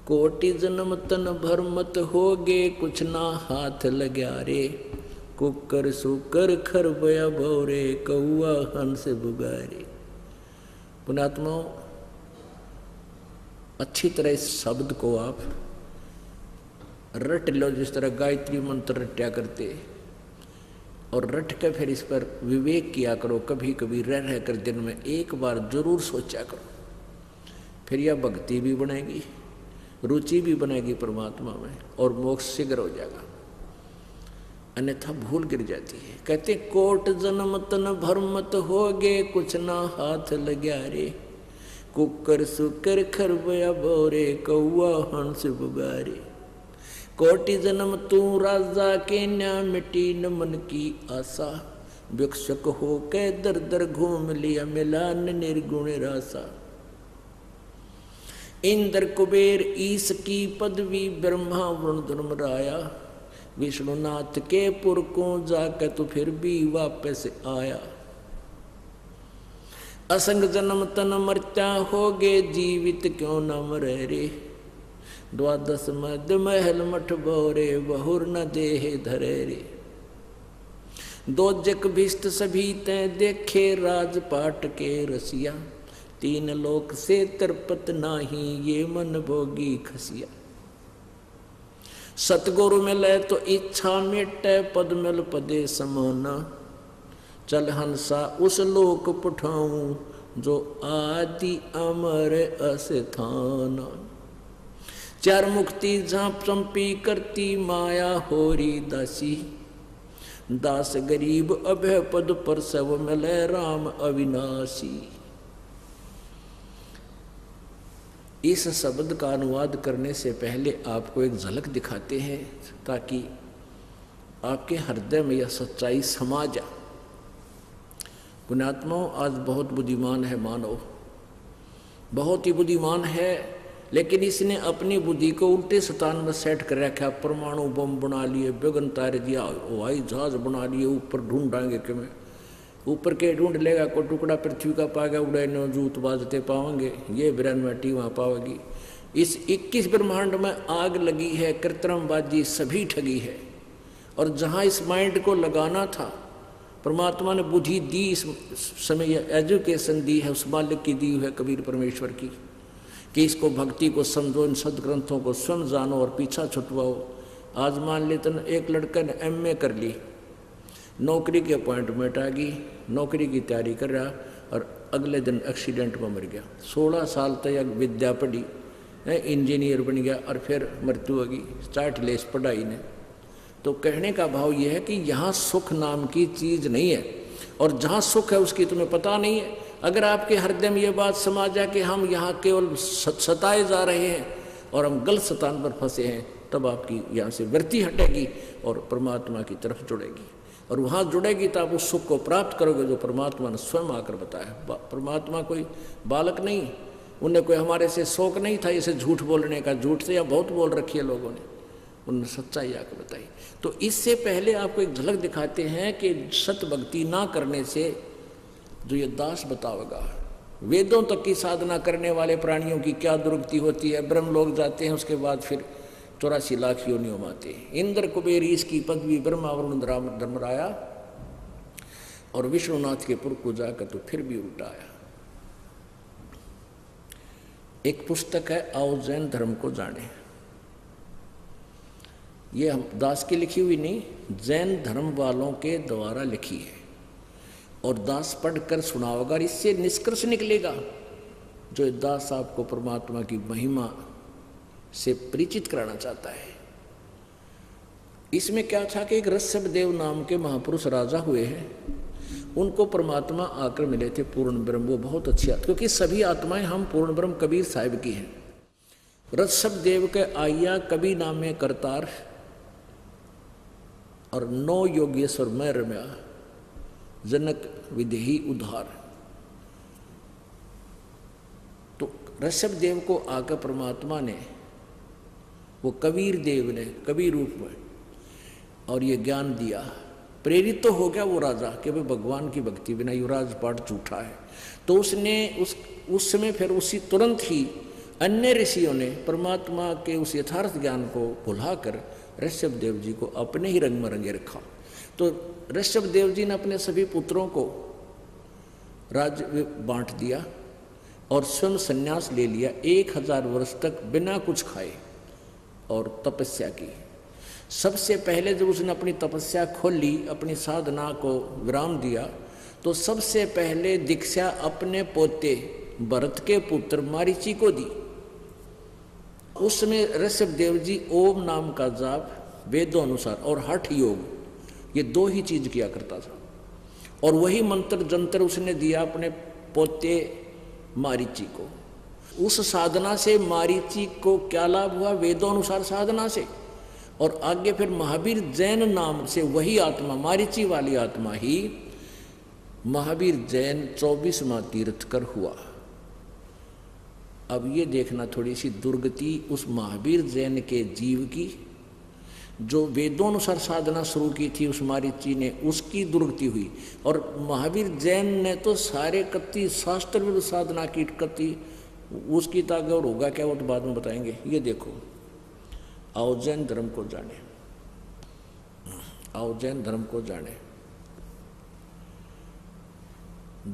कोटि जन्म तन भर मत होगे, कुछ ना हाथ लग्या रे। कुकर सुकर खरबया भौरे, कौआ हंस बुगारे। पुण्यात्माओं, अच्छी तरह इस शब्द को आप रट लो, जिस तरह गायत्री मंत्र रट्या करते, और रट के फिर इस पर विवेक किया करो। कभी कभी रह कर दिन में एक बार जरूर सोचा करो, फिर यह भक्ति भी बनेगी, रुचि भी बनेगी परमात्मा में, और मोक्ष शीघ्र हो जाएगा। अन्यथा भूल गिर जाती है। कहते कोट जन्म तन भर मत होगे, कुछ ना हाथ लग्या रे। कुकर सुकर खरबया भौरे, कौआ हंस बुगारे। कोटि जन्म तू राजा के न्या, मिटी न मन की आशा। भिक्षुक हो के दर दर घूम लिया, मिला न निर्गुण रासा। इंद्र कुबेर ईश की पदवी, ब्रह्मा वरुण धर्मराया। विष्णुनाथ के पुर को जाकर तू फिर भी वापस आया। असंग जन्म तन मर्त्या होगे, जीवित क्यों न मरे रे। द्वादश मद महल मठ भौरे, बहुर न देह धरे रे। दो जग भिष्ट सभी तय देखे, राजपाट के रसिया। तीन लोक से तरपत नाही, ये मन भोगी खसिया। सतगुरु मिले तो इच्छा मिटे, पद मिल पदे समाना। चल हंसा उस लोक पठाऊं, जो आदि अमर अस्थाना। चार मुक्ति झांप चंपी करती, माया होरी दासी। दास गरीब अभय पद पर, सब मिले राम अविनाशी। इस शब्द का अनुवाद करने से पहले आपको एक झलक दिखाते हैं, ताकि आपके हृदय में यह सच्चाई समा जाए। पुण्यात्माओं, आज बहुत बुद्धिमान है मानव, बहुत ही बुद्धिमान है, लेकिन इसने अपनी बुद्धि को उल्टे स्थान में सेट कर रखा। परमाणु बम बना लिए, बेगन तार दिया, हवाई जहाज बना लिए, ऊपर ढूंढाएंगे कि मैं ऊपर के ढूंढ लेगा, को टुकड़ा पृथ्वी का पाएगा, उड़े नो जूत बाजते पाओगे, ये बिरन मटी वहाँ पाओगी। इस 21 ब्रह्मांड में आग लगी है, कृत्रिमबाजी सभी ठगी है। और जहाँ इस माइंड को लगाना था, परमात्मा ने बुद्धि दी, इस समय एजुकेशन दी है, उस मालिक की दी है, कबीर परमेश्वर की, कि इसको भक्ति को समझो, इन सदग्रंथों को स्वयं जानो और पीछा छुटवाओ। आज मान लेते न, एक लड़का ने MA कर ली, नौकरी की अपॉइंटमेंट आ गई, नौकरी की तैयारी कर रहा, और अगले दिन एक्सीडेंट में मर गया। 16 साल तक विद्या पढ़ी, इंजीनियर बन गया, और फिर मृत्यु होगी, चाट लेस पढ़ाई ने। तो कहने का भाव यह है कि यहाँ सुख नाम की चीज़ नहीं है, और जहाँ सुख है उसकी तुम्हें पता नहीं है। अगर आपके हृदय में ये बात समा जाए कि हम यहाँ केवल सताए जा रहे हैं और हम गलत स्थान पर फंसे हैं, तब आपकी यहाँ से वृत्ति हटेगी और परमात्मा की तरफ जुड़ेगी, और वहाँ जुड़ेगी तो आप उस सुख को प्राप्त करोगे जो परमात्मा ने स्वयं आकर बताया। परमात्मा कोई बालक नहीं, उन्हें कोई हमारे से शौक नहीं था इसे झूठ बोलने का। झूठ से या बहुत बोल रखी है लोगों ने, उन्होंने सच्चाई आकर बताई। तो इससे पहले आपको एक झलक दिखाते हैं कि सत भक्ति ना करने से जो ये दास बताओगा, वेदों तक की साधना करने वाले प्राणियों की क्या दुर्गति होती है। ब्रह्म लोग जाते हैं, उसके बाद फिर 84 लाख योनियों में आते हैं। इंद्र कुबेर ईश की पदवी, ब्रह्मा वरुण धर्मराया, और विष्णुनाथ के पुर को जाकर तो फिर भी उल्टा आया। एक पुस्तक है, आओ जैन धर्म को जाने। ये हम दास की लिखी हुई नहीं, जैन धर्म वालों के द्वारा लिखी है, और दास पढ़कर सुनाओगा, और इससे निष्कर्ष निकलेगा जो दास आपको परमात्मा की महिमा से परिचित कराना चाहता है। इसमें क्या था कि एक ऋषभदेव नाम के महापुरुष राजा हुए हैं, उनको परमात्मा आकर मिले थे पूर्ण ब्रह्म। वो बहुत अच्छी आत्मा, क्योंकि सभी आत्माएं हम पूर्ण ब्रह्म कबीर साहिब की हैं। ऋषभदेव के आया कवि नाम में करतार, और 9 योगेश्वर में रम्या, जनक विदेही उद्धार। तो ऋषभदेव को आकर परमात्मा ने, वो कबीर देव ने कबीर रूप में, और ये ज्ञान दिया। प्रेरित तो हो गया वो राजा कि भाई भगवान की भक्ति बिना युवराज पाठ झूठा है। तो उसने उस समय फिर उसी तुरंत ही अन्य ऋषियों ने परमात्मा के उस यथार्थ ज्ञान को भुलाकर ऋषभ देव जी को अपने ही रंग में रंगे रखा। तो ऋषभ देव जी ने अपने सभी पुत्रों को राज्य बांट दिया और स्वयं संन्यास ले लिया। 1000 वर्ष तक बिना कुछ खाए और तपस्या की। सबसे पहले जब उसने अपनी तपस्या खोली, अपनी साधना को विराम दिया, तो सबसे पहले दीक्षा अपने पोते भरत के पुत्र मारीची को दी। उस समय ऋषभ देव जी ओम नाम का जाप वेदों अनुसार और हठ योग, ये 2 ही चीज किया करता था। और वही मंत्र जंतर उसने दिया अपने पोते मारीची को। उस साधना से मारीची को क्या लाभ हुआ? वेदों अनुसार साधना से। और आगे फिर महावीर जैन नाम से वही आत्मा, मारीची वाली आत्मा ही महावीर जैन 24वां तीर्थकर हुआ। अब ये देखना थोड़ी सी दुर्गति उस महावीर जैन के जीव की, जो वेदों अनुसार साधना शुरू की थी उस मारीची ने, उसकी दुर्गति हुई। और महावीर जैन ने तो सारे कत्ती शास्त्र विरुद्ध साधना की कत्ती, उसकी ताकत और होगा क्या वो तो बाद में बताएंगे। ये देखो, आओ जैन धर्म को जाने, आओ जैन धर्म को जाने।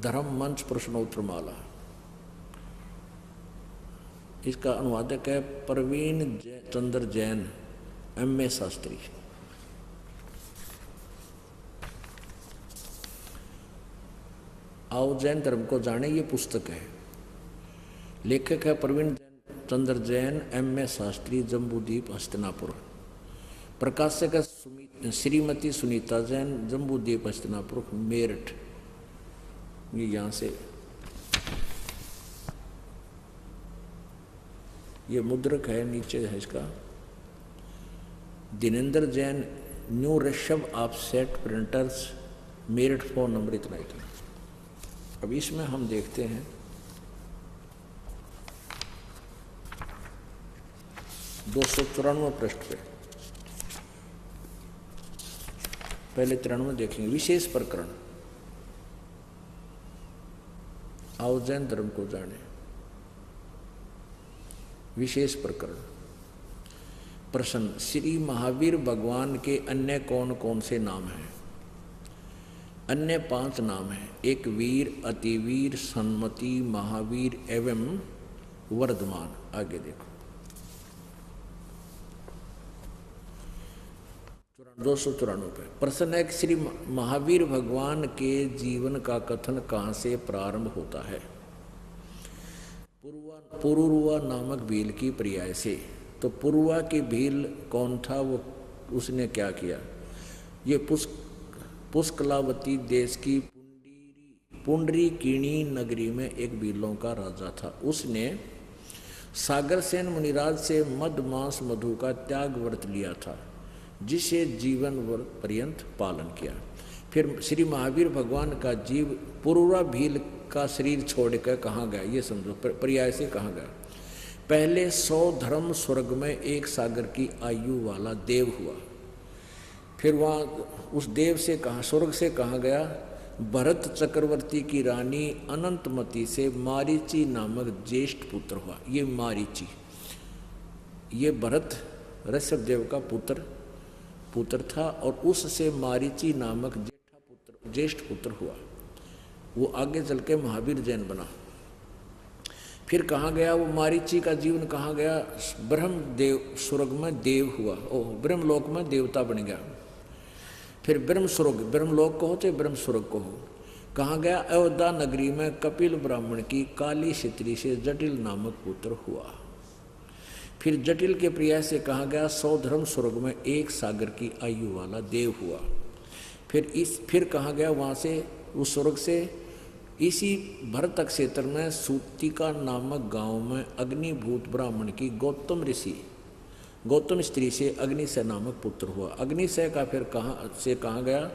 धर्म मंच प्रश्नोत्तर माला, इसका अनुवादक है प्रवीण चंद्र जैन, MA शास्त्री। आओ जैन धर्म को जाने, ये पुस्तक है। लेखक है प्रवीण चंद्र जैन, MA शास्त्री, जम्बूद्वीप हस्तिनापुर। प्रकाशक है श्रीमती सुनीता जैन, जम्बूद्वीप हस्तिनापुर, मेरठ। ये यहाँ से ये मुद्रक है, नीचे है इसका। Dinendra Jain, new Rishabh offset printers, Meerut, phone number इतना। अब इसमें हम देखते हैं 294 पृष्ठ पे, पहले 93 देखेंगे। विशेष प्रकरण, आओ जैन धर्म को जाने। विशेष प्रकरण, प्रश्न, श्री महावीर भगवान के अन्य कौन कौन से नाम हैं? अन्य 5 नाम हैं। एक वीर, अतिवीर, सन्मति, महावीर एवं वर्धमान। आगे देखो 294 पे प्रश्न है कि श्री महावीर भगवान के जीवन का कथन कहाँ से प्रारंभ होता है? पुरुरुआ नामक भील की पर्याय से। तो पुरुआ की भील कौन था? वो उसने क्या किया? ये पुष्कलावती देश की पुंडरीकिणी नगरी में एक भीलों का राजा था। उसने सागरसेन मुनिराज से मद मांस मधु का त्याग व्रत लिया था, जिसे जीवन पर्यंत पालन किया। फिर श्री महावीर भगवान का जीव पुरुरा भील का शरीर छोड़कर कहाँ गया? ये समझो, पर्याय से कहाँ गया? पहले 100 धर्म स्वर्ग में एक सागर की आयु वाला देव हुआ। फिर वहाँ उस देव से कहाँ, स्वर्ग से कहाँ गया? भरत चक्रवर्ती की रानी अनंतमती से मारीची नामक ज्येष्ठ पुत्र हुआ। ये मारीची, ये भरत ऋषभ देव का पुत्र था और उससे मारीची नामक ज्येष्ठ पुत्र हुआ। वो आगे चल के महावीर जैन बना। फिर कहाँ गया वो मारीची का जीवन? कहाँ गया? ब्रह्म देव स्वर्ग में देव हुआ, ब्रह्मलोक में देवता बन गया। फिर ब्रह्मलोक को हो तो ब्रह्म स्वर्ग को हो। कहाँ गया? अयोध्या नगरी में कपिल ब्राह्मण की काली क्षत्रि से जटिल नामक पुत्र हुआ। फिर जटिल के प्रिया से कहाँ गया? 100 धर्म स्वर्ग में एक सागर की आयु वाला देव हुआ। फिर कहाँ गया? वहाँ से उस स्वर्ग से इसी भरत क्षेत्र में सूतिका नामक गांव में अग्निभूत ब्राह्मण की गौतम स्त्री से अग्निशय नामक पुत्र हुआ। अग्निशय का फिर कहाँ गया?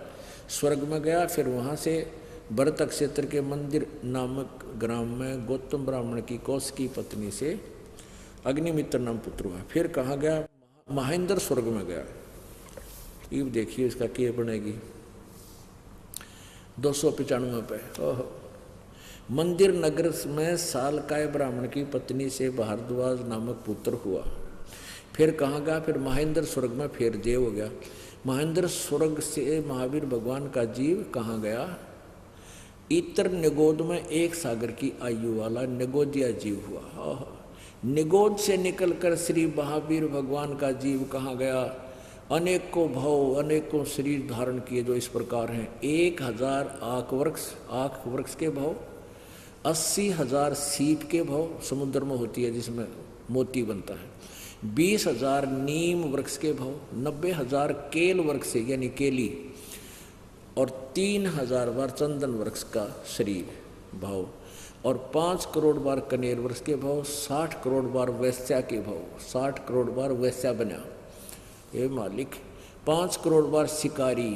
स्वर्ग में गया। फिर वहाँ से भरत क्षेत्र के मंदिर नामक ग्राम में गौतम ब्राह्मण की कौश की पत्नी से अग्निमित्र नाम पुत्र हुआ। फिर कहाँ गया? महेंद्र स्वर्ग में गया। ये देखिए इसका क्या बनेगी 295 पे। ओह। मंदिर नगर में सालकाय ब्राह्मण की पत्नी से भारद्वाज नामक पुत्र हुआ। फिर कहाँ गया? फिर महेंद्र स्वर्ग में फिर देव हो गया। महेंद्र स्वर्ग से महावीर भगवान का जीव कहाँ गया? इतर निगोद में 1 सागर की आयु वाला निगोदिया जीव हुआ। निगोद से निकलकर श्री महावीर भगवान का जीव कहाँ गया? अनेकों भाव अनेकों शरीर धारण किए जो इस प्रकार हैं। 1000 आक वृक्ष के भाव, 80,000 सीप के भाव समुद्र में होती है जिसमें मोती बनता है, 20,000 नीम वृक्ष के भाव, 90,000 केल वृक्ष से यानी केली, और 3,000 बार चंदन वृक्ष का शरीर भाव, और 5 करोड़ बार कनेर वृक्ष के भाव, 60 करोड़ बार वैश्या के भाव, 60 करोड़ बार वैश्या बना ये मालिक, 5 करोड़ बार शिकारी,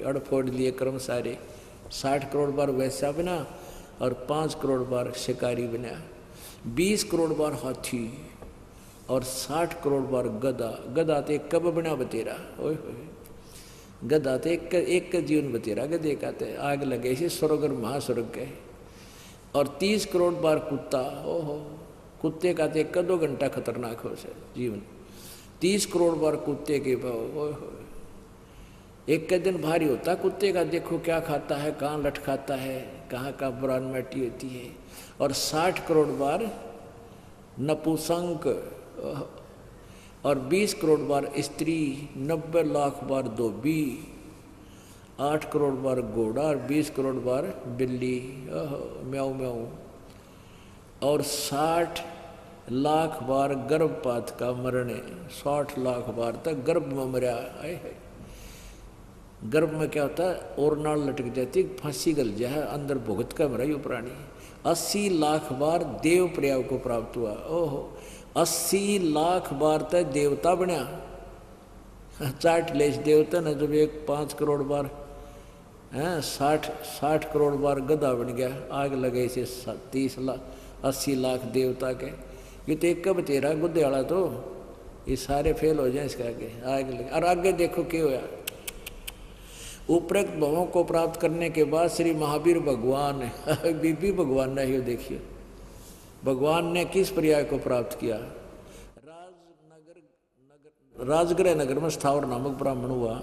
अड़ फोड़ लिए कर्म सारे, 60 करोड़ बार वैश्या बना और 5 करोड़ बार शिकारी बना, 20 करोड़ बार हाथी और 60 करोड़ बार गधा। गधा तो कब बना बतेरा, ओए होए, गधा तो एक जीवन बतेरा गधे का तो आग लगे से स्वर्ग और महास्वर्ग के। और 30 करोड़ बार कुत्ता, ओहो, कुत्ते का तो 1-2 घंटा खतरनाक हो से जीवन, 30 करोड़ बार कुत्ते के भाव, ओए होए, एक का दिन भारी होता कुत्ते का, देखो क्या खाता है, कहाँ लट खाता है, कहाँ का बुरान मटी होती है। और 60 करोड़ बार नपुंसक और 20 करोड़ बार स्त्री, 90 लाख बार धोबी, 8 करोड़ बार घोड़ा और 20 करोड़ बार बिल्ली, म्याऊ म्याऊ, और 60 लाख बार गर्भपात का मरने, 60 लाख बार तक गर्भ में मरा है। गर्भ में क्या होता है, और नाल लटक जाती, फांसी गल जाए, अंदर भुगत का मरा ये प्राणी। 80 लाख बार देव प्रयाग को प्राप्त हुआ, ओहो, 80 लाख बार तक देवता बनया। चाट लेस देवता ने जब 5 करोड़ बार 60 करोड़ बार गधा बन गया, आग लगे इसे 80 लाख देवता के। ये तो एक कब तेरा गुद्दे वाला, तो ये सारे फेल हो जाए इसका आगे लगे। और आगे देखो क्या होया, उपरोक्त भावों को प्राप्त करने के बाद श्री महावीर भगवान बीबी भगवान ने, देखिए भगवान ने किस पर्याय को प्राप्त किया। राजगृह नगर में स्थावर नामक ब्राह्मण हुआ।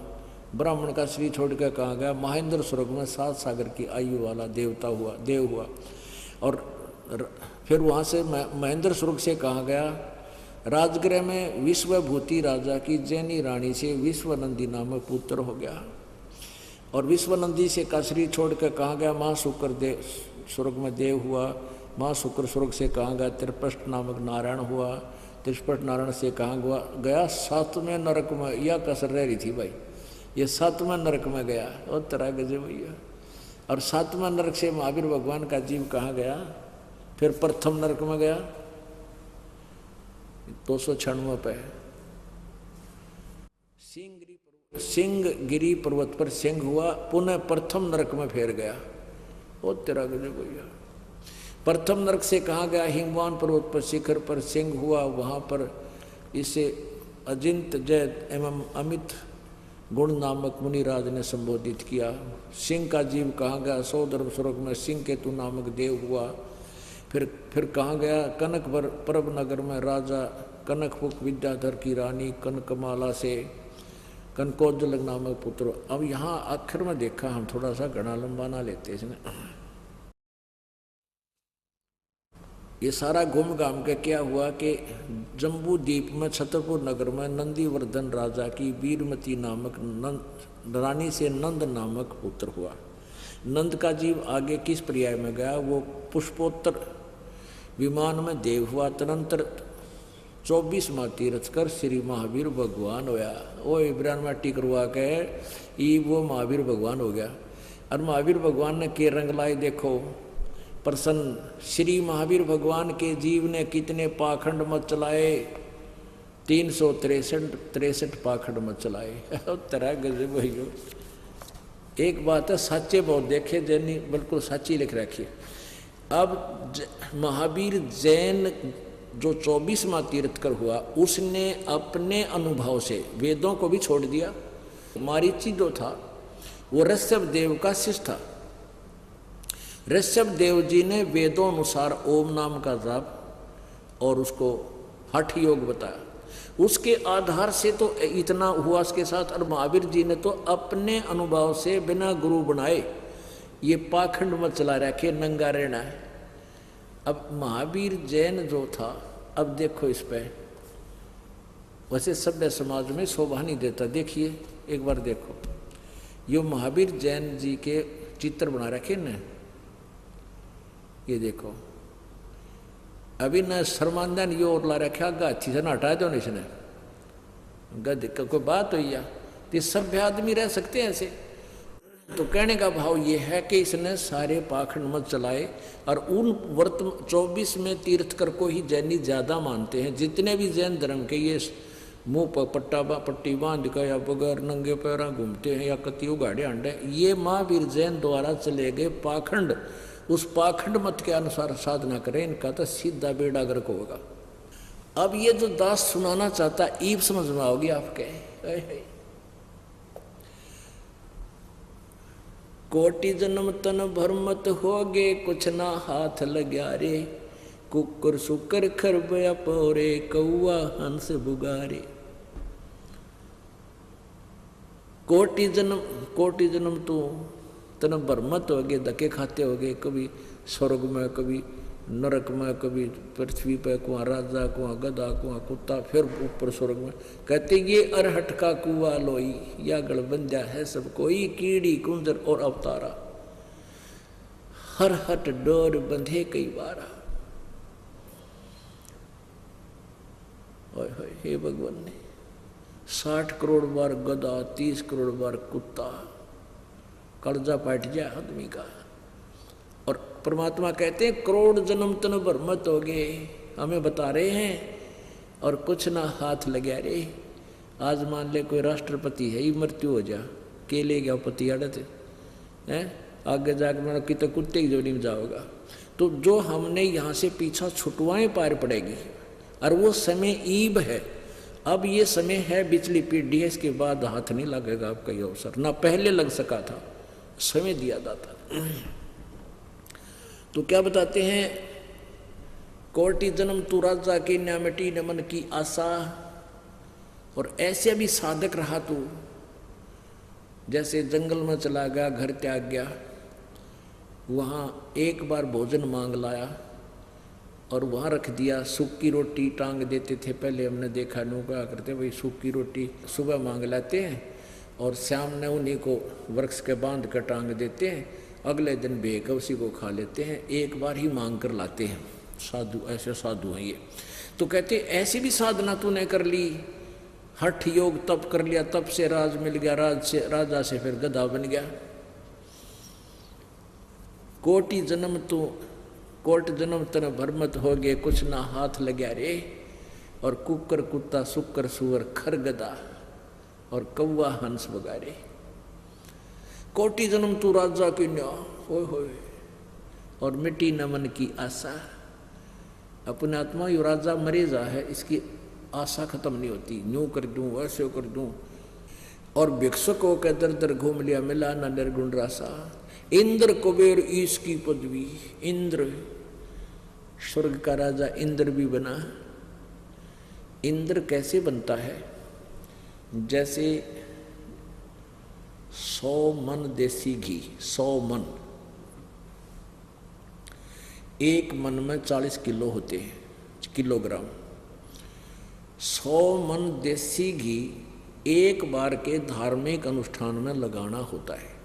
ब्राह्मण का श्री छोड़ कर कहाँ गया? महेंद्र स्वर्ग में 7 सागर की आयु वाला देव हुआ। और फिर वहाँ से महेंद्र स्वर्ग से कहाँ गया? राजगृह में विश्वभूति राजा की जैनी रानी से विश्वनंदी नामक पुत्र हो गया। और विश्वनंदी से कसरी छोड़ कर कहाँ गया? माँ शुक्र देव स्वर्ग में देव हुआ। माँ शुक्र स्वर्ग से कहाँ गया? त्रिपष्ट नामक नारायण हुआ। त्रिपष्ट नारायण से कहाँ गया? 7वें नरक में। यह कसर रह रही थी भाई, ये 7वें नरक में गया। और तरह गजे भैया। और 7वें नरक से महावीर भगवान का जीव कहाँ गया? फिर प्रथम नरक में गया 296 पे। सिंहगिरी पर्वत पर सिंह हुआ, पुनः प्रथम नरक में फेर गया। ओ तेरा गजब भैया। प्रथम नरक से कहाँ गया? हिमवान पर्वत पर शिखर पर सिंह हुआ, वहाँ पर इसे अजिंत जय एवं अमित गुण नामक मुनिराज ने संबोधित किया। सिंह का जीव कहाँ गया? सौधर्म स्वर्ग में सिंह केतु नामक देव हुआ। फिर कहाँ गया? कनक परब नगर में राजा कनकपुक विद्याधर की रानी कनकमाला से कनकोज्जल नामक पुत्र। अब यहाँ आखिर में देखा हम, थोड़ा सा घना लंबा ना लेते इसमें। ये सारा घूम घाम के क्या हुआ कि जम्बू द्वीप में छतरपुर नगर में नंदीवर्धन राजा की वीरमती नामक रानी से नंद नामक पुत्र हुआ। नंद का जीव आगे किस पर्याय में गया? वो पुष्पोत्तर विमान में देव हुआ। तदंतर 24 माह तीर्थ कर श्री महावीर भगवान होया। वो इब्रान माटी करवा के वो महावीर भगवान हो गया। और महावीर भगवान ने के रंग लाए देखो प्रसन्न। श्री महावीर भगवान के जीव ने कितने पाखंड मत चलाए? 363 पाखंड मत चलाए। तरह गजब भैया। एक बात है, सच्चे बहुत देखे जैनी बिल्कुल सच्ची लिख रखी। अब महावीर जैन जो 24वां तीर्थकर हुआ, उसने अपने अनुभव से वेदों को भी छोड़ दिया। मारीची जो था वो ऋषभ देव का शिष्य था। ऋषभ देव जी ने वेदों अनुसार ओम नाम का जाप और उसको हठ योग बताया, उसके आधार से तो इतना हुआ उसके साथ। और महावीर जी ने तो अपने अनुभव से बिना गुरु बनाए ये पाखंड मत चला रखे, नंगा रहना है। अब महावीर जैन जो था, अब देखो इस पे, वैसे सभ्य समाज में शोभा नहीं देता। देखिए एक बार देखो, यो महावीर जैन जी के चित्र बना रखे न, ये देखो। अभी न शर्मांदन यो और ला रखा गाछी से न हटा दो इसने, गद कोई बात हुई या तो सभ्य आदमी रह सकते हैं ऐसे। तो कहने का भाव ये है कि इसने सारे पाखंड मत चलाए, और उन 24 में तीर्थकर को ही जैनी ज्यादा मानते हैं। जितने भी जैन धर्म के ये मुंह पर पट्टी बांध कर या बगैर नंगे पैरा घूमते हैं या कति उगाड़े अंडे, ये महावीर जैन द्वारा चले गए पाखंड। उस पाखंड मत के अनुसार साधना करें, इनका तो सीधा बेड़ा गर्क होगा। अब ये जो दास सुनाना चाहता ईब समझ में आओगी आपके। कोटि जन्म तन भरमत होगे, कुछ ना हाथ लग्या रे, कुकर सुकर खरबया पोरे, कौआ हंस बुगारे। कोटि जन्म तो तन भरमत हो गए, धक्के खाते हो गए, कभी स्वर्ग में, कभी नरक में, कभी पृथ्वी पर, कुआं राजा, कुआं गधा, कुआं कुत्ता, फिर ऊपर स्वर्ग में। कहते ये अरहट का कुआ लोई, या गड़बंजा है सब कोई, कीड़ी कुंजर और अवतारा, हर हट डोर बंधे कई बारा। हे भगवान ने 60 करोड़ बार गधा, 30 करोड़ बार कुत्ता, कर्जा पाट जाए आदमी का। और परमात्मा कहते हैं करोड़ जन्म तन भरमत हो गए, हमें बता रहे हैं, और कुछ ना हाथ लगे रे। आज मान ले कोई राष्ट्रपति है, ही मृत्यु हो जा, के ले गया पति अड़ते हैं, आगे जाकर मेरा कितने कुत्ते की जोड़ी में जाओगा। तो जो हमने यहाँ से पीछा छुटवाएं पार पड़ेगी, और वो समय ईब है। अब ये समय है बिचली पीढ़ी है, इसके बाद हाथ नहीं लगेगा आपका ये अवसर, ना पहले लग सका था, समय दिया जाता। तो क्या बताते हैं, कोटि जन्म तू राजा की न्यामटी न मन की आशा। और ऐसे भी साधक रहा तू, जैसे जंगल में चला गया, घर त्याग गया, वहाँ एक बार भोजन मांग लाया और वहाँ रख दिया, सूखी रोटी टांग देते थे। पहले हमने देखा लोग क्या करते, भाई सूखी रोटी सुबह मांग लाते हैं और शाम ने उन्हीं को वृक्ष के बांध कर टांग देते हैं, अगले दिन बेकर उसी को खा लेते हैं, एक बार ही मांग कर लाते हैं। साधु, ऐसे साधु हैं ये। तो कहते ऐसी भी साधना तूने कर ली, हठ योग तप कर लिया, तप से राज मिल गया, राजा से फिर गधा बन गया। कोटि जन्म तन भरमत हो गए, कुछ ना हाथ लग्या रे। और कुकर कुत्ता, सुकर सुअर, खर गधा और कौवा हंस बगारे। कोटि जन्म तू राजा की न्या होए, और मिट्टी न मन की आशा। अपने आत्मा यू राजा मरे जा है, इसकी आशा खत्म नहीं होती, यूं कर दूं वैसे कर दूं। और भिक्षुक हो के दर दर घूम लिया, मिला न निर्गुण रासा। इंद्र कुबेर ईश की पदवी, इंद्र स्वर्ग का राजा इंद्र भी बना। इंद्र कैसे बनता है, जैसे 100 मन देसी घी, 100 मन, एक मन में 40 किलो होते हैं, किलोग्राम। 100 मन देसी घी एक बार के धार्मिक अनुष्ठान में लगाना होता है,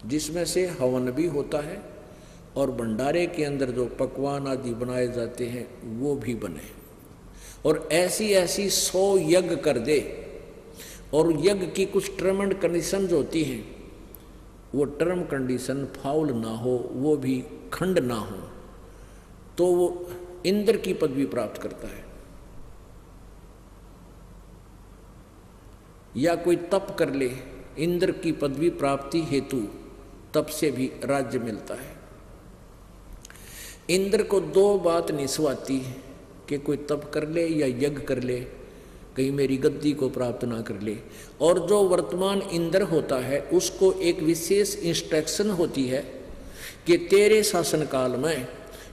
जिसमें से हवन भी होता है और भंडारे के अंदर जो पकवान आदि बनाए जाते हैं वो भी बने। और ऐसी 100 यज्ञ कर दे, और यज्ञ की कुछ टर्म एंड कंडीशन जो होती हैं, वो टर्म कंडीशन फाउल ना हो, वो भी खंड ना हो, तो वो इंद्र की पदवी प्राप्त करता है। या कोई तप कर ले, इंद्र की पदवी प्राप्ति हेतु तप से भी राज्य मिलता है। इंद्र को 2 बात नहीं सुहाती कि कोई तप कर ले या यज्ञ कर ले, कहीं मेरी गद्दी को प्राप्त ना कर ले। और जो वर्तमान इंद्र होता है उसको एक विशेष इंस्ट्रक्शन होती है कि तेरे शासन काल में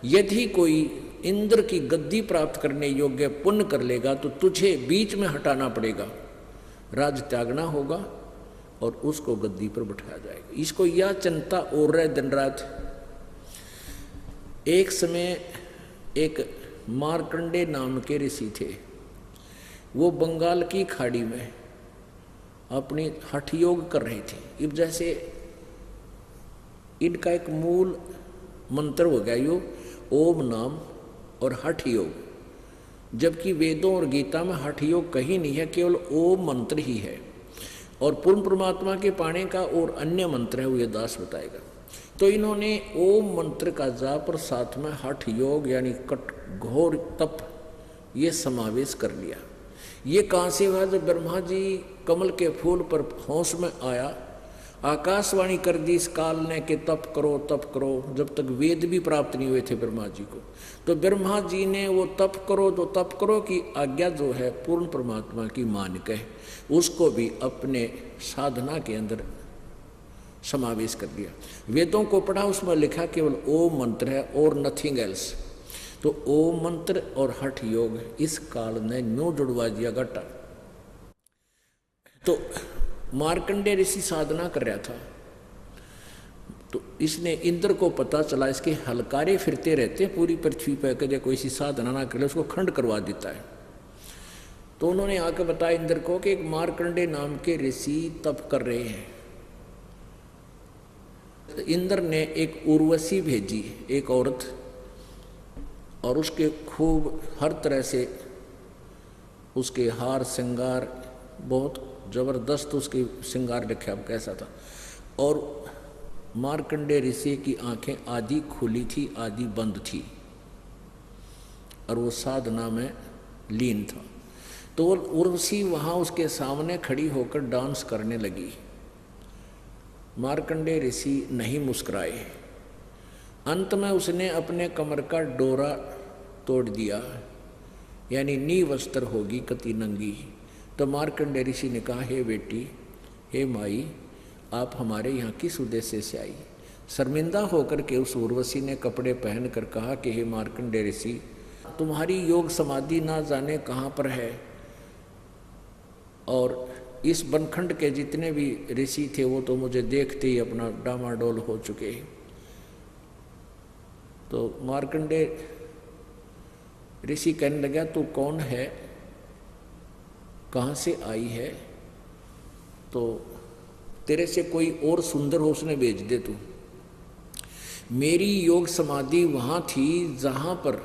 यदि कोई इंद्र की गद्दी प्राप्त करने योग्य पुण्य कर लेगा तो तुझे बीच में हटाना पड़ेगा, राज त्यागना होगा और उसको गद्दी पर बैठाया जाएगा। इसको यह चिंता और रहे दिन रात। एक समय एक मार्कंडे नाम के ऋषि थे, वो बंगाल की खाड़ी में अपनी हठ योग कर रहे थे। अब जैसे इनका एक मूल मंत्र हो गया यो ओम नाम और हठ योग, जबकि वेदों और गीता में हठ योग कहीं नहीं है, केवल ओम मंत्र ही है। और पूर्ण परमात्मा के पाने का और अन्य मंत्र है, वो ये दास बताएगा। तो इन्होंने ओम मंत्र का जाप और साथ में हठ योग यानी घोर तप ये समावेश कर लिया। ये कहाँ से हुआ? जब ब्रह्मा जी कमल के फूल पर होश में आया, आकाशवाणी कर दी इस काल ने कि तप करो, जब तक वेद भी प्राप्त नहीं हुए थे ब्रह्मा जी को। तो ब्रह्मा जी ने वो तप करो की आज्ञा जो है पूर्ण परमात्मा की मान के उसको भी अपने साधना के अंदर समावेश कर दिया। वेदों को पढ़ा, उसमें लिखा केवल ओम मंत्र है और नथिंग एल्स। तो ओम मंत्र और हठ योग इस काल ने न्यू जुड़वा दिया गट्टा। तो मार्कंडे ऋषि साधना कर रहा था, तो इसने इंद्र को पता चला इसके हलकारे फिरते रहते पूरी पृथ्वी पर, कदे कोई सी साधना ना करे उसको खंड करवा देता है। तो उन्होंने आकर बताया इंद्र को कि एक मार्कंडे नाम के ऋषि तप कर रहे हैं। इंद्र ने एक उर्वशी भेजी, एक औरत, और उसके खूब हर तरह से उसके हार श्रृंगार बहुत जबरदस्त उसकी श्रृंगार रखे, अब कैसा था। और मार्कंडे ऋषि की आंखें आधी खुली थी आधी बंद थी और वो साधना में लीन था। तो उर्वशी वहाँ उसके सामने खड़ी होकर डांस करने लगी। मार्कंडे ऋषि नहीं मुस्कुराए। अंत में उसने अपने कमर का डोरा तोड़ दिया, यानी नी वस्त्र होगी कति नंगी। तो मार्कंडे ऋषि ने कहा, हे बेटी, हे माई, आप हमारे यहाँ किस उद्देश्य से आई? शर्मिंदा होकर के उस उर्वशी ने कपड़े पहन कर कहा कि हे मार्कंडे ऋषि, तुम्हारी योग समाधि ना जाने कहाँ पर है, और इस बनखंड के जितने भी ऋषि थे वो तो मुझे देखते ही अपना डामाडोल हो चुके। तो मार्कंडे ऋषि कहने लगा, तू कौन है, कहाँ से आई है? तो तेरे से कोई और सुंदर हो उसने भेज दे तू। मेरी योग समाधि वहाँ थी जहाँ पर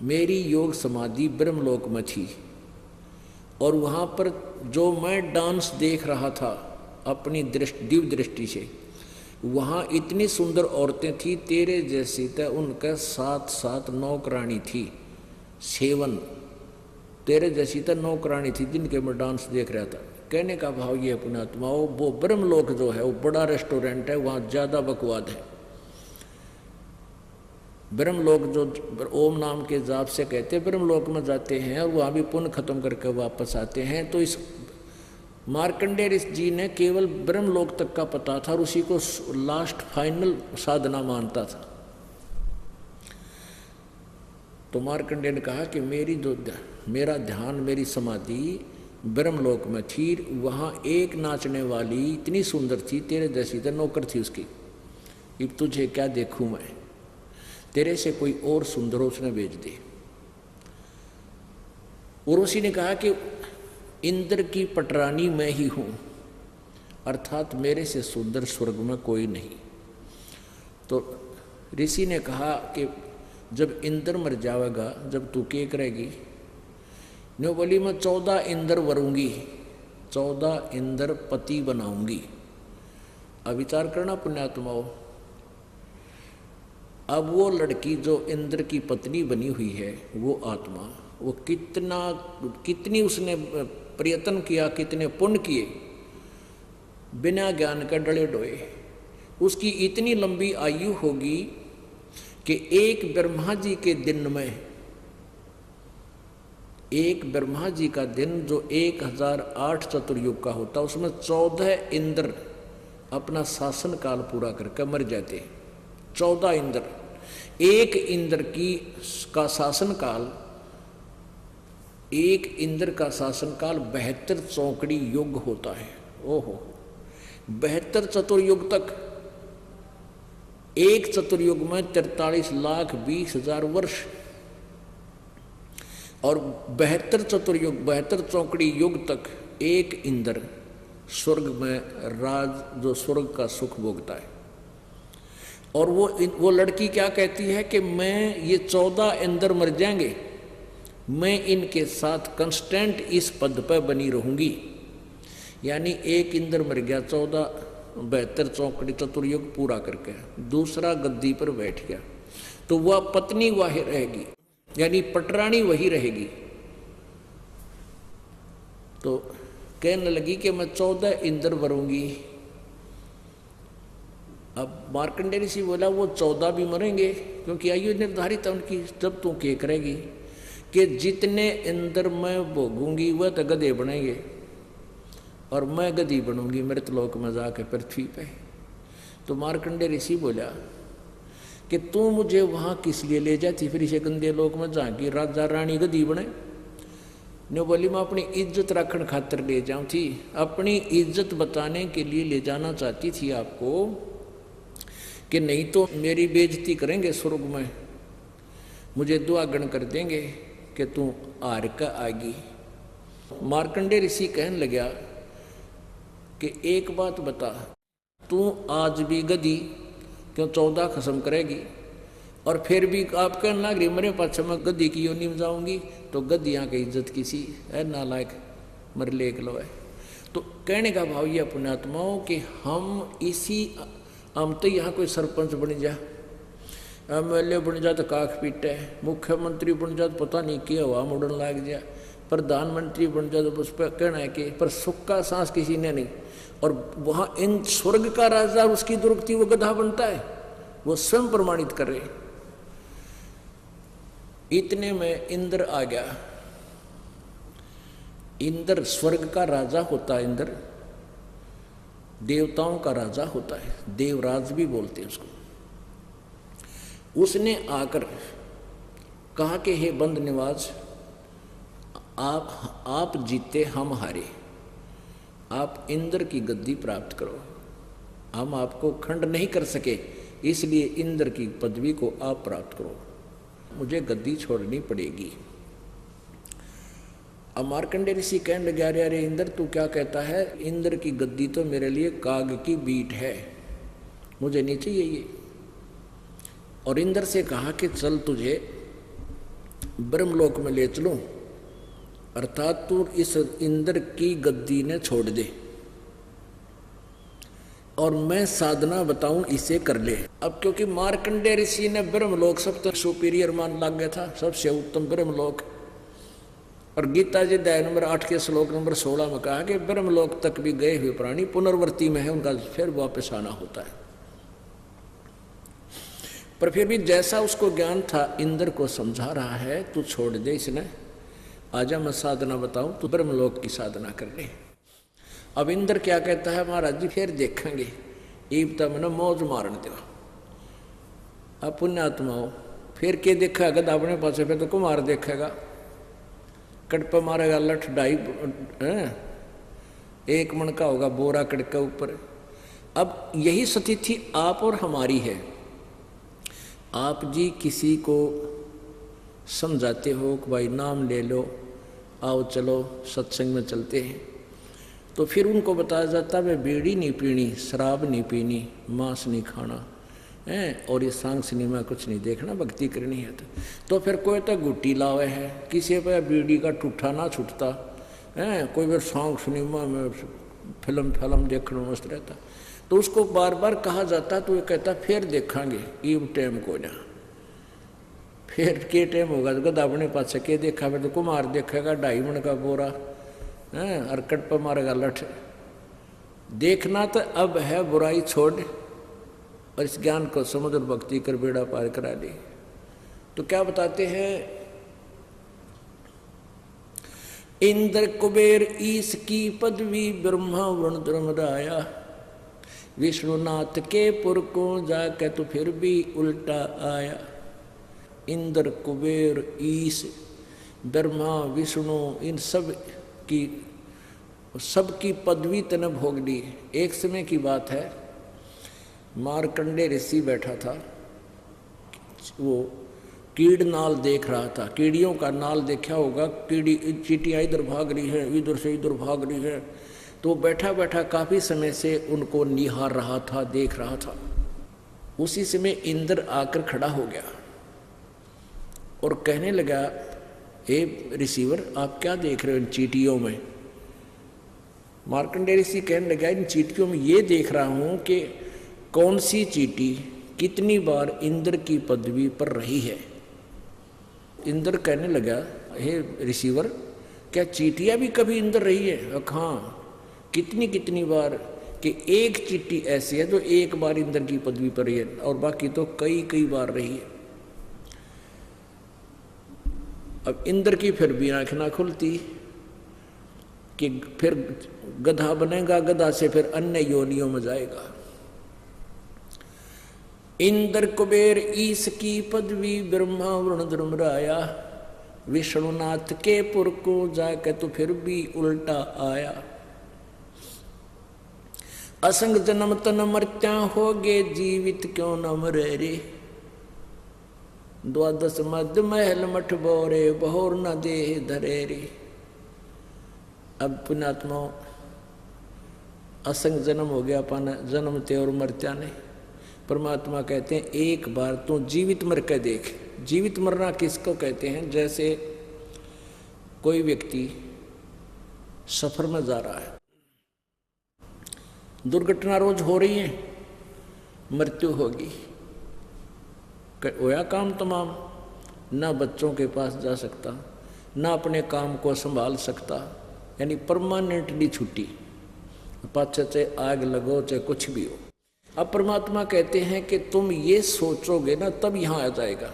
मेरी योग समाधि ब्रह्मलोक में थी, और वहाँ पर जो मैं डांस देख रहा था अपनी दिव्य दृष्टि से, वहाँ इतनी सुंदर औरतें थी तेरे जैसी, तो उनका 7 नौकरानी थी। सेवन तेरे जैसी तो नौकरानी थी जिनके मैं डांस देख रहा था। कहने का भाव ये अपने आत्माओं, वो ब्रह्मलोक जो है वो बड़ा रेस्टोरेंट है, वहाँ ज़्यादा बकवाद है। ब्रह्मलोक जो ओम नाम के जाप से कहते ब्रह्मलोक में जाते हैं और वहाँ भी पुण्य खत्म करके वापस आते हैं। तो इस मार्कंडे ऋषि जी ने केवल ब्रह्मलोक तक का पता था और उसी को लास्ट फाइनल साधना मानता था। तो मार्कंडे ने कहा कि मेरा ध्यान, मेरी समाधि ब्रह्मलोक में थी, वहाँ एक नाचने वाली इतनी सुंदर थी तेरे जैसी, तो नौकर थी उसकी। अब तुझे क्या देखूं मैं, तेरे से कोई और सुंदर हो उसने भेज दे। उर्वशी ने कहा कि इंद्र की पटरानी मैं ही हूँ, अर्थात मेरे से सुंदर स्वर्ग में कोई नहीं। तो ऋषि ने कहा कि जब इंद्र मर जाएगा, जब तू के करेगी? नो बोली, मैं 14 इंद्र वरूंगी, 14 इंद्र पति बनाऊंगी। अब विचार करना पुण्यात्माओं, अब वो लड़की जो इंद्र की पत्नी बनी हुई है, वो आत्मा, वो कितनी उसने प्रयत्न किया, कितने पुण्य किए, बिना ज्ञान का डले डोए। उसकी इतनी लंबी आयु होगी कि एक ब्रह्मा जी के दिन में, एक ब्रह्मा जी का दिन जो 1008 चतुर्युग का होता, उसमें 14 इंद्र अपना शासन काल पूरा करके मर जाते। 14 इंद्र, एक इंद्र का शासन काल, एक इंद्र का शासन काल 72 चौकड़ी युग होता है। ओहो, 72 चतुर्युग तक। एक चतुर्युग में 43,20,000 वर्ष, और 72 चतुर्युग 72 चौकड़ी युग तक एक इंद्र स्वर्ग में राज, जो स्वर्ग का सुख भोगता है। और वो लड़की क्या कहती है कि मैं, ये 14 इंद्र मर जाएंगे, मैं इनके साथ कंस्टेंट इस पद पर बनी रहूंगी। यानी एक इंद्र मर गया 72 चौकड़ी चतुर्युग पूरा करके, दूसरा गद्दी पर बैठ गया, तो वह पत्नी वही रहेगी, यानी पटरानी वही रहेगी। तो कहने लगी कि मैं 14 इंद्र मरूंगी। अब मार्कंडेय ऋषि बोला वो 14 भी मरेंगे, क्योंकि आयु निर्धारित है उनकी। जब तू क्या करेगी कि जितने इंद्र मैं भोगूंगी वह तो गधे बनेंगे, और मैं गधी बनूंगी मृतलोक में जाके पृथ्वी पे। तो मार्कंडेय ऋषि बोला कि तू मुझे वहां किस लिए ले जाती फिर इसे गंदे लोक में, जहाँ की राजा रानी गधी बने। ने बोली मैं अपनी इज्जत रखने खातिर ले जाऊं थी, अपनी इज्जत बताने के लिए ले जाना चाहती थी आपको, कि नहीं तो मेरी बेइज्जती करेंगे स्वर्ग में, मुझे दुआगण कर देंगे कि तू हार का आएगी। मार्कंडेय ऋषि कहने लगा कि एक बात बता, तू आज भी गधी क्यों 14 खत्म करेगी, और फिर भी आप कहने लग रही मेरे पास मैं गद्दी की योनि में जाऊंगी, तो गद्दियाँ की इज्जत किसी है नालायक मर लेक लो है। तो कहने का भाव ये पुण्यात्माओं कि हम तो यहाँ कोई सरपंच बन जा, MLA बन जा तो काख पीटे, मुख्यमंत्री बन जा तो पता नहीं क्या हवा मुड़न लग जा, प्रधानमंत्री बन जा तो उस पर कहना है कि पर सुख का सांस किसी ने नहीं। और वहाँ इन स्वर्ग का राजा उसकी दुर्गति वो गधा बनता है, वो स्वयं प्रमाणित कर रहे। इतने में इंद्र आ गया। इंद्र स्वर्ग का राजा होता है, इंद्र देवताओं का राजा होता है, देवराज भी बोलते हैं उसको। उसने आकर कहा कि हे बंद निवाज, आप जीते हम हारे, आप इंद्र की गद्दी प्राप्त करो, हम आपको खंड नहीं कर सके, इसलिए इंद्र की पदवी को आप प्राप्त करो, मुझे गद्दी छोड़नी पड़ेगी। अब मार्कंडेय ऋषि कहने लगे अरे अरे इंद्र तू क्या कहता है, इंद्र की गद्दी तो मेरे लिए काग की बीट है, मुझे नहीं चाहिए ये। और इंद्र से कहा कि चल तुझे ब्रह्मलोक में ले चलूं, अर्थात तू इस इंद्र की गद्दी ने छोड़ दे और मैं साधना बताऊं इसे कर ले। अब क्योंकि मार्कंडेय ऋषि ने ब्रह्मलोक सबसे सुपीरियर मान लग गया था, सबसे उत्तम ब्रह्मलोक। और गीता जी अध्याय नंबर 8 के श्लोक नंबर 16 में कहा कि ब्रह्मलोक तक भी गए हुए प्राणी पुनर्वर्ती में है, उनका फिर वापस आना होता है। पर फिर भी जैसा उसको ज्ञान था इंद्र को समझा रहा है, तू छोड़ दे इसने, आजा मैं साधना बताऊं, तू ब्रह्मलोक की साधना कर ले। अब इंद्र क्या कहता है, महाराज जी फिर देखेंगे, ईब तक मैंने मौज मारन दो। अब पुण्यात्माओं फिर के देखा गद अपने पासे पे तो कुमार देखेगा, कटपा मारेगा लठ ढाई 1 मन का होगा बोरा कड़का ऊपर। अब यही स्थिति आप और हमारी है। आप जी किसी को समझाते हो कि भाई नाम ले लो, आओ चलो सत्संग में चलते हैं, तो फिर उनको बताया जाता है बीड़ी नहीं पीनी, शराब नहीं पीनी, मांस नहीं खाना है, और ये सांग सिनेमा कुछ नहीं देखना, भक्ति करनी है। तो फिर कोई तो गुट्टी लावे है, किसी पे बीड़ी का ठूठा ना छूटता है, कोई फिर सांग सिनेमा में फिल्म देखने में मस्त रहता। तो उसको बार बार कहा जाता, तो ये कहता फिर देखेंगे ईब टाइम को ना, फिर के टाइम होगा तो गदा अपने पास के देखा, फिर तो कुमार देखेगा 2.5 मन का बोरा है, और कट पर मारेगा लठ। देखना तो अब है, बुराई छोड़ और इस ज्ञान को समझ और भक्ति कर बेड़ा पार करा ली। तो क्या बताते हैं, इंद्र कुबेर ईश की पदवी ब्रह्मा वरुण धर्मराया, विष्णुनाथ के पुर को जाके तो फिर भी उल्टा आया। इंद्र कुबेर ईश ब्रह्मा विष्णु इन सबकी पदवी तने भोग ली। एक समय की बात है, मार्कंडे ऋषि बैठा था, वो कीड़ नाल देख रहा था। कीड़ियों का नाल देखा होगा, चींटियाँ इधर भाग रही हैं, इधर से इधर भाग रही हैं। तो बैठा बैठा काफ़ी समय से उनको निहार रहा था, देख रहा था। उसी समय इंद्र आकर खड़ा हो गया और कहने लगा, हे रिसीवर, आप क्या देख रहे हो इन चींटियों में? मार्कंडेय ऋषि कहने लगा, इन चींटियों में ये देख रहा हूँ कि कौन सी चींटी कितनी बार इंद्र की पदवी पर रही है। इंद्र कहने लगा, हे रिसीवर, क्या चींटियाँ भी कभी इंद्र रही है? हाँ, कितनी कितनी बार कि एक चींटी ऐसी है जो एक बार इंद्र की पदवी पर रही है और बाकी तो कई कई बार रही है। अब इंद्र की फिर भी आंख ना खुलती कि फिर गधा बनेगा, गधा से फिर अन्य योनियों में जाएगा। इंद्र कुबेर ईश की पदवी ब्रह्मा वरुण धर्मराया, विष्णुनाथ के पुर को जाके तो फिर भी उल्टा आया। असंग जन्म तन मर्त्या होगे, जीवित क्यों न मरे रे। द्वादश मध्य महल मठ बोरे, बहोर न देह धरे रे। अब पुण्यात्मा, असंग जन्म हो गया अपन जन्मते और मरत्या ने। परमात्मा कहते हैं, एक बार तो जीवित मर के देख। जीवित मरना किसको कहते हैं? जैसे कोई व्यक्ति सफर में जा रहा है, दुर्घटना रोज हो रही है, मृत्यु होगी, होया काम तमाम, ना बच्चों के पास जा सकता, ना अपने काम को संभाल सकता, यानी परमानेंटली छुट्टी, पाछे चाहे आग लगो चाहे कुछ भी हो। अब परमात्मा कहते हैं कि तुम ये सोचोगे ना तब यहाँ आ जाएगा।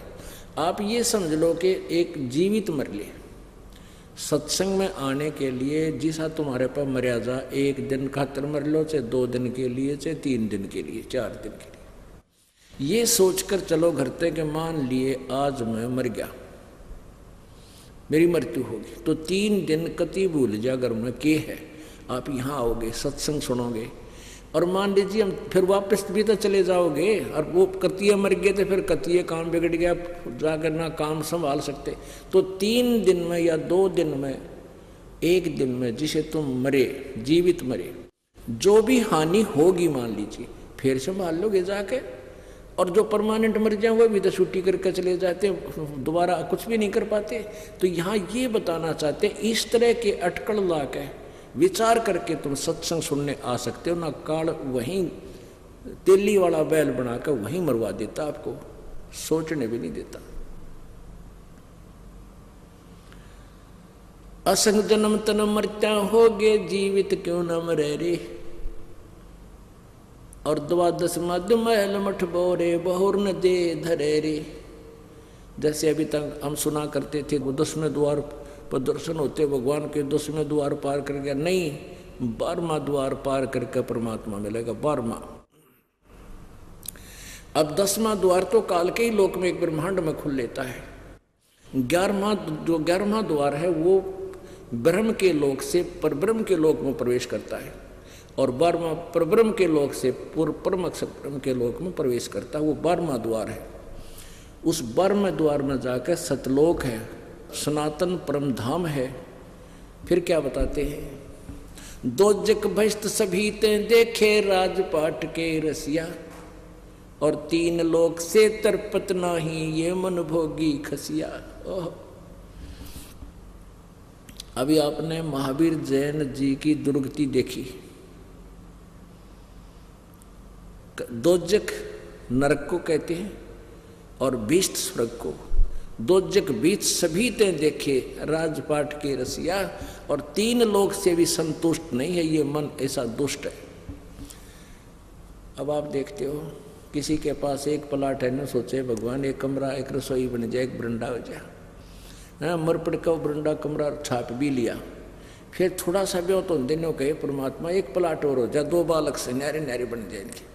आप ये समझ लो कि एक जीवित मर ले, सत्संग में आने के लिए जिसा तुम्हारे पास मर्यादा, एक दिन खातर मर लो, चाहे 2 दिन के लिए, चाहे 3 दिन के लिए, 4 दिन के लिए, ये सोचकर चलो घर तक कि मान लिए आज मैं मर गया, मेरी मृत्यु होगी, तो 3 दिन कति भूल जा घर में के है। आप यहाँ आओगे, सत्संग सुनोगे, और मान लीजिए हम फिर वापस भी तो चले जाओगे, और वो कतिये मर गए थे, फिर कतिये काम बिगड़ गया, जाकर ना काम संभाल सकते। तो 3 दिन में या 2 दिन में, 1 दिन में जिसे तुम मरे, जीवित मरे, जो भी हानि होगी मान लीजिए फिर संभाल लोगे जाके। और जो परमानेंट मर जाए वो भी तो छुट्टी करके चले जाते, दोबारा कुछ भी नहीं कर पाते। तो यहाँ ये बताना चाहते, इस तरह के अटकल ला के विचार करके तुम सत्संग सुनने आ सकते हो ना। काल वहीं तेली वाला बैल बनाकर वहीं मरवा देता, आपको सोचने भी नहीं देता। असंग जन्म तन मर्त्या होगे, जीवित क्यों न मरे रे। और 12 मध्य महल मठ बोरे, बहुर न दे धरे रे। जैसे अभी तक हम सुना करते थे, वो 10वें द्वार पर दर्शन होते भगवान के, 10वें द्वार पार कर गया, नहीं, 12वां द्वार पार करके परमात्मा मिलेगा, 12वां। अब 10वां द्वार तो काल के ही लोक में एक ब्रह्मांड में खुल लेता है। 11वां द्वार है वो ब्रह्म के लोक से परब्रह्म के लोक में प्रवेश करता है, और 12वां परब्रह्म के लोक से परम अक्षर ब्रह्म के लोक में प्रवेश करता है, वो 12वां द्वार है। उस 12वें द्वार में जाकर सतलोक है, सनातन परम धाम है। फिर क्या बताते हैं, दोजक भस्त सभी ते देखे राजपाट के रसिया, और 3 लोक से तरपत नाही ये मन भोगी खसिया। ओह, अभी आपने महावीर जैन जी की दुर्गति देखी। दोजक नरक को कहते हैं और भीष्ट स्वर्ग को। दोजक बीच सभी ते देखे राजपाट के रसिया, और 3 लोक से भी संतुष्ट नहीं है ये मन, ऐसा दुष्ट है। अब आप देखते हो किसी के पास एक प्लाट है ना, सोचे भगवान एक कमरा, एक रसोई बन जाए, एक बरंडा हो जाए, हाँ, मरपड़ का बरंडा कमरा छाप भी लिया, फिर थोड़ा सा ब्यों तो दिनों कहे परमात्मा एक प्लाट और हो जाए, 2 बालक से न्यारे न्यारे बन जाए इनके।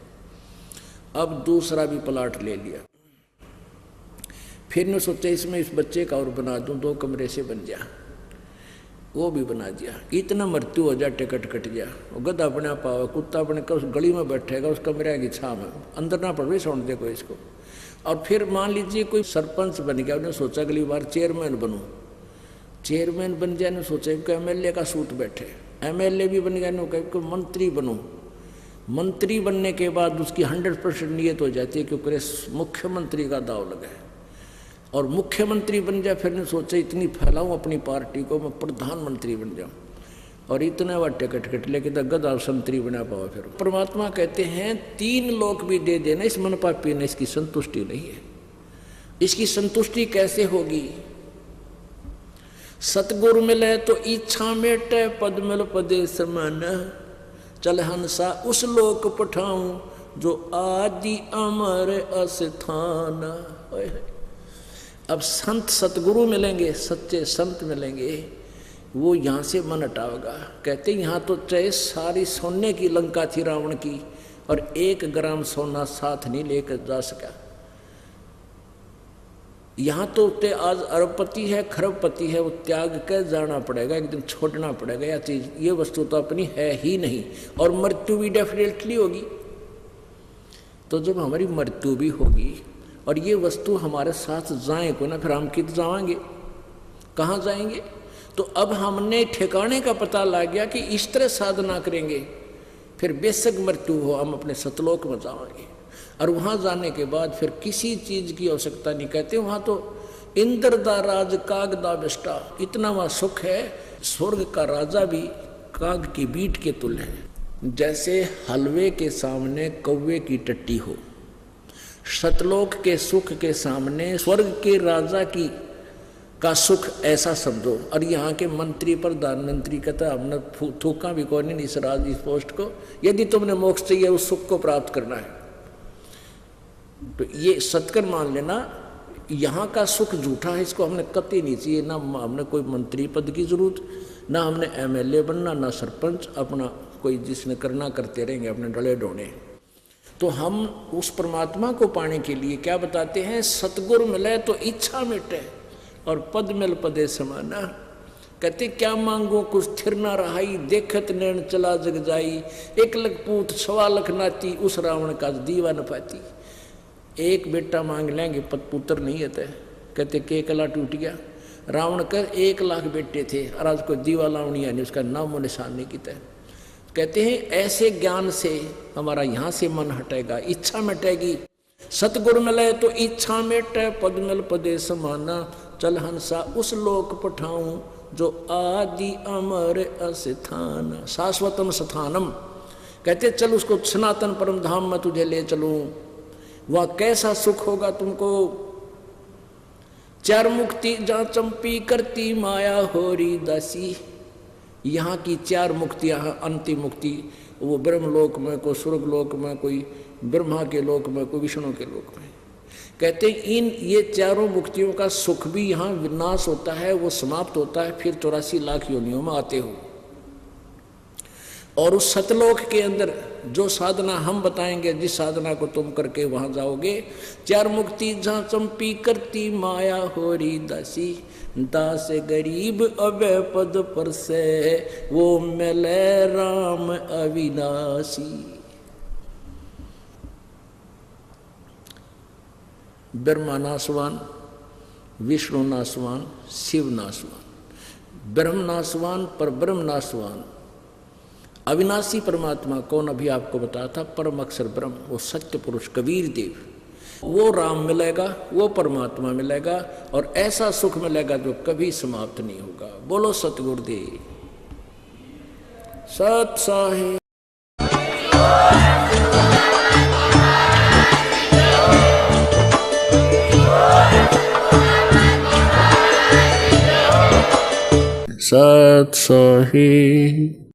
अब दूसरा भी प्लाट ले लिया। फिर ने सोचा इसमें इस बच्चे का और बना दूं, 2 कमरे से बन जा, वो भी बना दिया। इतना मृत्यु हो जा, टिकट कट गया। वो गधा अपने आप आवा, कुत्ता अपने उस गली में बैठेगा, उस कमरे की छाव में, अंदर ना पड़ सौंड देखो इसको। और फिर मान लीजिए कोई सरपंच बन गया, उन्हें सोचा अगली बार चेयरमैन बनूं, चेयरमैन बन जाए ने सोचा कि एमएलए का सूट बैठे, एमएलए भी बन गया ने कहा मंत्री बनूं, मंत्री बनने के बाद उसकी 100% नियत हो जाती है क्योंकि मुख्यमंत्री का दाव लगा है। और मुख्यमंत्री बन जाए फिर ने सोचा इतनी फैलाऊं अपनी पार्टी को, मैं प्रधानमंत्री बन जाऊं, और इतने बार टिकट कट लेके तो गधा संतरी बना पावा। फिर परमात्मा कहते हैं 3 लोक भी दे देना, इस मन पापी ने इसकी संतुष्टि नहीं है। इसकी संतुष्टि कैसे होगी? सतगुरु मिले तो इच्छा मेटे, पद मिल पदे समान, चल हंसा उस लोक पठाऊं जो आदि अमर अस्थान। अब संत सतगुरु मिलेंगे, सच्चे संत मिलेंगे, वो यहाँ से मन हटाओगा। कहते यहाँ तो चाहे सारी सोने की लंका थी रावण की, और 1 ग्राम सोना साथ नहीं लेकर जा सका। यहाँ तो ते आज अरबपति है, खरबपति है, वो त्याग कर जाना पड़ेगा, एक दिन छोड़ना पड़ेगा यह चीज़। ये वस्तु तो अपनी है ही नहीं, और मृत्यु भी डेफिनेटली होगी। तो जब हमारी मृत्यु भी होगी और ये वस्तु हमारे साथ जाए को ना, फिर हम कित जाएंगे, कहाँ जाएंगे? तो अब हमने ठिकाने का पता लग गया कि इस तरह साधना करेंगे, फिर बेशक मृत्यु हो हम अपने सतलोक में जाएंगे। और वहाँ जाने के बाद फिर किसी चीज़ की आवश्यकता नहीं। कहते वहाँ तो इंद्र दा राज काग दा बिष्टा, इतना वहाँ सुख है, स्वर्ग का राजा भी काग की बीट के तुल्य है। जैसे हलवे के सामने कौवे की टट्टी हो, सतलोक के सुख के सामने स्वर्ग के राजा की का सुख ऐसा समझो। और यहाँ के मंत्री प्रधानमंत्री कहता हमने थूका भी कौन नहीं इस राज इस पोस्ट को, यदि तुमने मोक्ष चाहिए उस सुख को प्राप्त करना है तो ये सत्कर मान लेना, यहाँ का सुख झूठा है, इसको हमने कतई नहीं चाहिए। ना हमने कोई मंत्री पद की जरूरत, ना हमने एमएलए बनना, ना सरपंच, अपना कोई जिसने करना करते रहेंगे अपने डले डोने। तो हम उस परमात्मा को पाने के लिए क्या बताते हैं? सतगुरु मिले तो इच्छा मिटे और पद मिल पदे समाना। कहते क्या मांगो कुछ थिर ना रहाई, देखत नैन चला जग जाई, 1 लाख पूत 1.25 लाख नाती, उस रावण का दीवा न पाती। एक बेटा मांग लेंगे पुत्र नहीं है। कहते के कला टूट गया, रावण कर 1 लाख बेटे थे और आज कोई दीवा लावणी है नहीं, उसका नाम और निशान नहीं किया। कहते हैं ऐसे ज्ञान से हमारा यहाँ से मन हटेगा, इच्छा मिटेगी। सतगुरु मिले तो इच्छा मिटे, पद मिल पदे समाना, चल हंसा उस लोक पठाऊं जो आदि अमर अस्थान, शाश्वतम स्थानम। कहते चल उसको सनातन परम धाम में तुझे ले चलूं, वह कैसा सुख होगा तुमको। 4 मुक्ति जहाँ चंपी करती माया होरी दासी। यहाँ की 4 मुक्तियाँ, अंतिम मुक्ति वो ब्रह्मलोक में, कोई स्वर्गलोक में, कोई ब्रह्मा के लोक में, कोई विष्णु के लोक में। कहते इन ये 4 मुक्तियों का सुख भी यहाँ विनाश होता है, वो समाप्त होता है, फिर 84 लाख योनियों में आते हो। और उस सतलोक के अंदर जो साधना हम बताएंगे, जिस साधना को तुम करके वहां जाओगे, 4 मुक्ति जहाँ चंपी करती माया होरी दासी, दास गरीब अबे पद पर से वो मिले राम अविनाशी। ब्रह्मा नासवान, विष्णु नासवान, शिव नासवान। ब्रह्म नासवान पर ब्रह्म नासवान, अविनाशी परमात्मा कौन अभी आपको बताया था, परम अक्षर ब्रह्म, वो सत्य पुरुष कबीर देव। वो राम मिलेगा, वो परमात्मा मिलेगा, और ऐसा सुख मिलेगा जो कभी समाप्त नहीं होगा। बोलो सतगुरुदेव सत साहिब। सत साहिब।